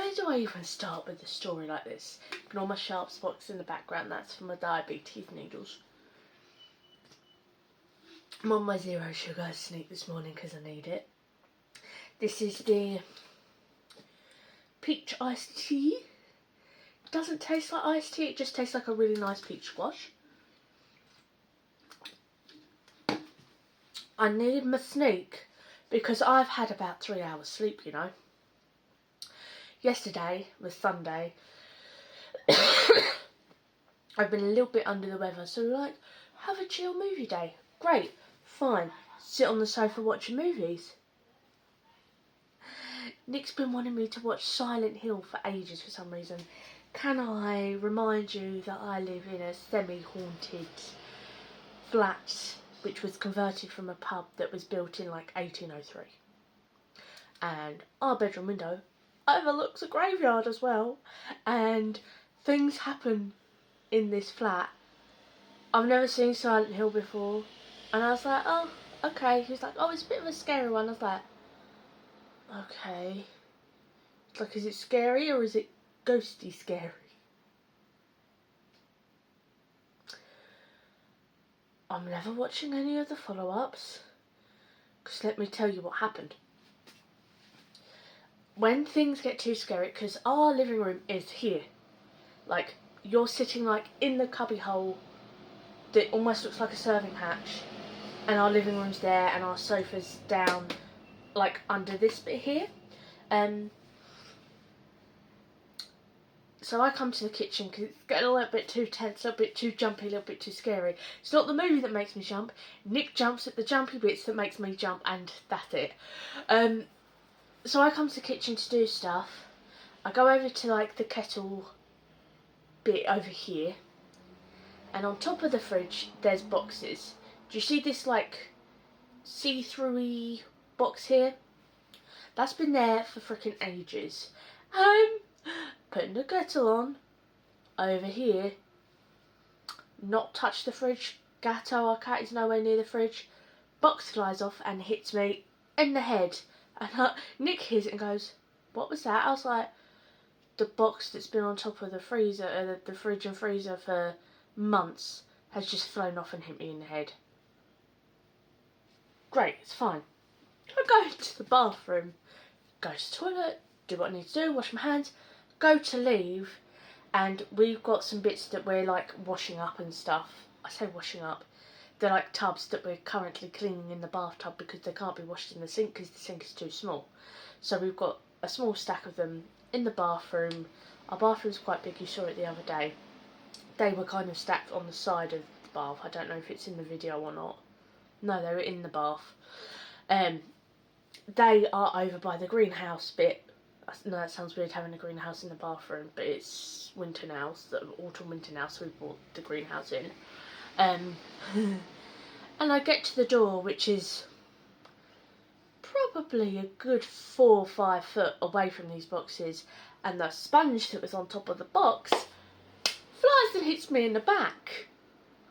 Where do I even start with a story like this? Ignore my sharp spots in the background, that's for my diabetes needles. I'm on my 0 sugar sneak this morning because I need it. This is the peach iced tea. It doesn't taste like iced tea, it just tastes like a really nice peach squash. I need my sneak because I've had about 3 hours sleep, you know. Yesterday was Sunday. I've been a little bit under the weather, so we're like, have a chill movie day. Great, fine. Sit on the sofa watching movies. Nick's been wanting me to watch Silent Hill for ages for some reason. Can I remind you that I live in a semi-haunted flat which was converted from a pub that was built in like 1803. And our bedroom window overlooks a graveyard as well. And things happen in this flat. I've never seen Silent Hill before. And I was like, oh, okay. He was like, oh, it's a bit of a scary one. I was like, okay. It's like, is it scary or is it ghosty scary? I'm never watching any of the follow-ups. Because let me tell you what happened. When things get too scary, because our living room is here. Like, you're sitting like in the cubby hole that almost looks like a serving hatch. And our living room's there and our sofa's down like under this bit here. So I come to the kitchen because it's getting a little bit too tense, a little bit too jumpy, a little bit too scary. It's not the movie that makes me jump. Nick jumps at the jumpy bits that makes me jump, and that's it. So I come to the kitchen to do stuff. I go over to like the kettle bit over here. And on top of the fridge, there's boxes. Do you see this like see-through-y box here? That's been there for freaking ages. Putting the kettle on over here. Not touch the fridge. Gatto, our cat, is nowhere near the fridge. Box flies off and hits me in the head. And Nick hears it and goes, what was that? I was like, the box that's been on top of the freezer, the fridge and freezer for months has just flown off and hit me in the head. Great, it's fine. I go to the bathroom, go to the toilet, do what I need to do, wash my hands, go to leave, and we've got some bits that we're like washing up and stuff. I say washing up. They're like tubs that we're currently cleaning in the bathtub because they can't be washed in the sink because the sink is too small. So we've got a small stack of them in the bathroom. Our bathroom's quite big, you saw it the other day. They were kind of stacked on the side of the bath. I don't know if it's in the video or not. No, they were in the bath. They are over by the greenhouse bit. No, that sounds weird having a greenhouse in the bathroom, but it's winter now, so autumn winter now, so we brought the greenhouse in. And I get to the door, which is probably a good 4 or 5 foot away from these boxes, and the sponge that was on top of the box flies and hits me in the back.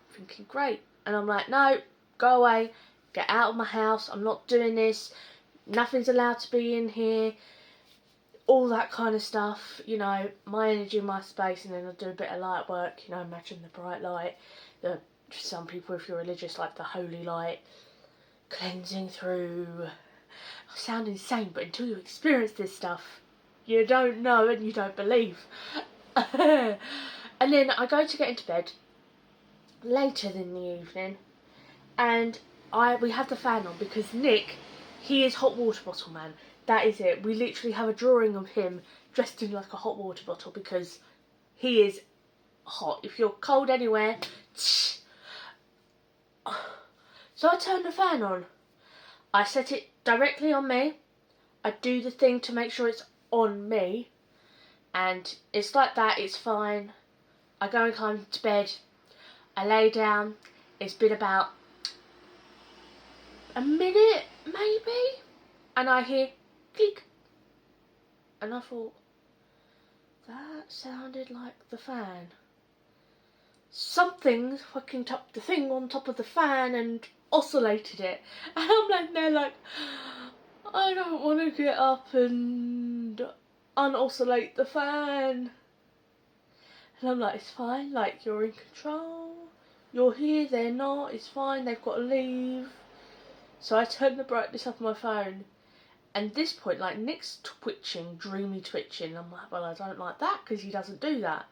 I'm thinking, great. And I'm like, no, go away, get out of my house, I'm not doing this, nothing's allowed to be in here. All that kind of stuff, you know, my energy, my space, and then I'll do a bit of light work, you know, imagine the bright light, some people, if you're religious, like the holy light, cleansing through. I sound insane, but until you experience this stuff, you don't know and you don't believe. And then I go to get into bed, later in the evening, and we have the fan on because Nick, he is hot water bottle man. That is it. We literally have a drawing of him dressed in like a hot water bottle because he is hot. If you're cold anywhere, tsh. So I turn the fan on. I set it directly on me. I do the thing to make sure it's on me. And it's like that, it's fine. I go and climb to bed. I lay down. It's been about a minute, maybe. And I hear click. And I thought, that sounded like the fan. Something fucking tapped the thing on top of the fan and oscillated it. And I'm like there like, I don't want to get up and unoscillate the fan. And I'm like, it's fine, like, you're in control. You're here, they're not, it's fine, they've got to leave. So I turned the brightness up on my phone. And at this point, like, Nick's twitching, dreamy twitching. I'm like, well, I don't like that because he doesn't do that.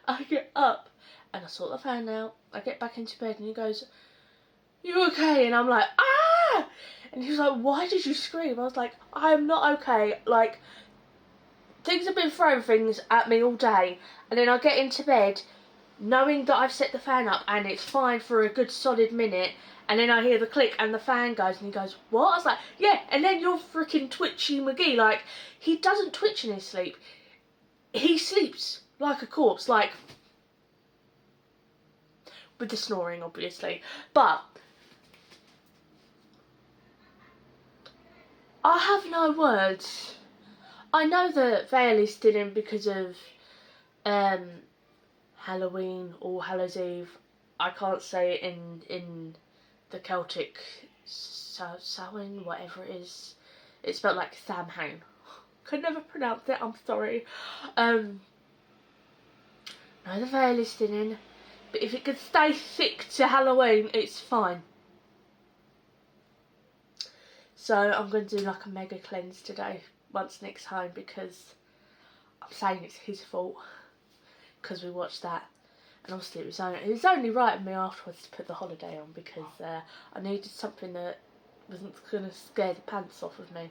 I get up and I sort the fan out. I get back into bed and he goes, you okay? And I'm like, ah! And he was like, why did you scream? I was like, I'm not okay. Like, things have been throwing things at me all day. And then I get into bed knowing that I've set the fan up and it's fine for a good solid minute. And then I hear the click and the fan goes and he goes, what? I was like, yeah. And then you're freaking twitchy McGee. Like, he doesn't twitch in his sleep. He sleeps like a corpse. Like, with the snoring, obviously. But I have no words. I know that Vale is still in because of Halloween or Hallows Eve. I can't say it in the Celtic Samhain, whatever it is. It's spelled like Samhain. Could never pronounce it, I'm sorry. No, the Vale is still in. But if it could stay thick to Halloween, it's fine. So I'm going to do like a mega cleanse today, once Nick's home, because I'm saying it's his fault. Because we watched that. And obviously it was only right of me afterwards to put the holiday on, because I needed something that wasn't going to scare the pants off of me.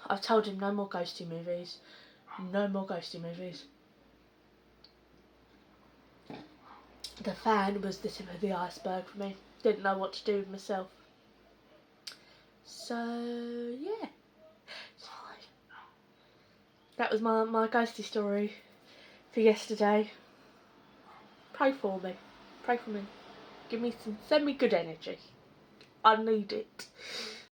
I've told him no more ghosty movies. No more ghosty movies. The fan was the tip of the iceberg for me. Didn't know what to do with myself. So, yeah. It's fine. That was my ghosty story for yesterday. Pray for me. Pray for me. Send me good energy. I need it.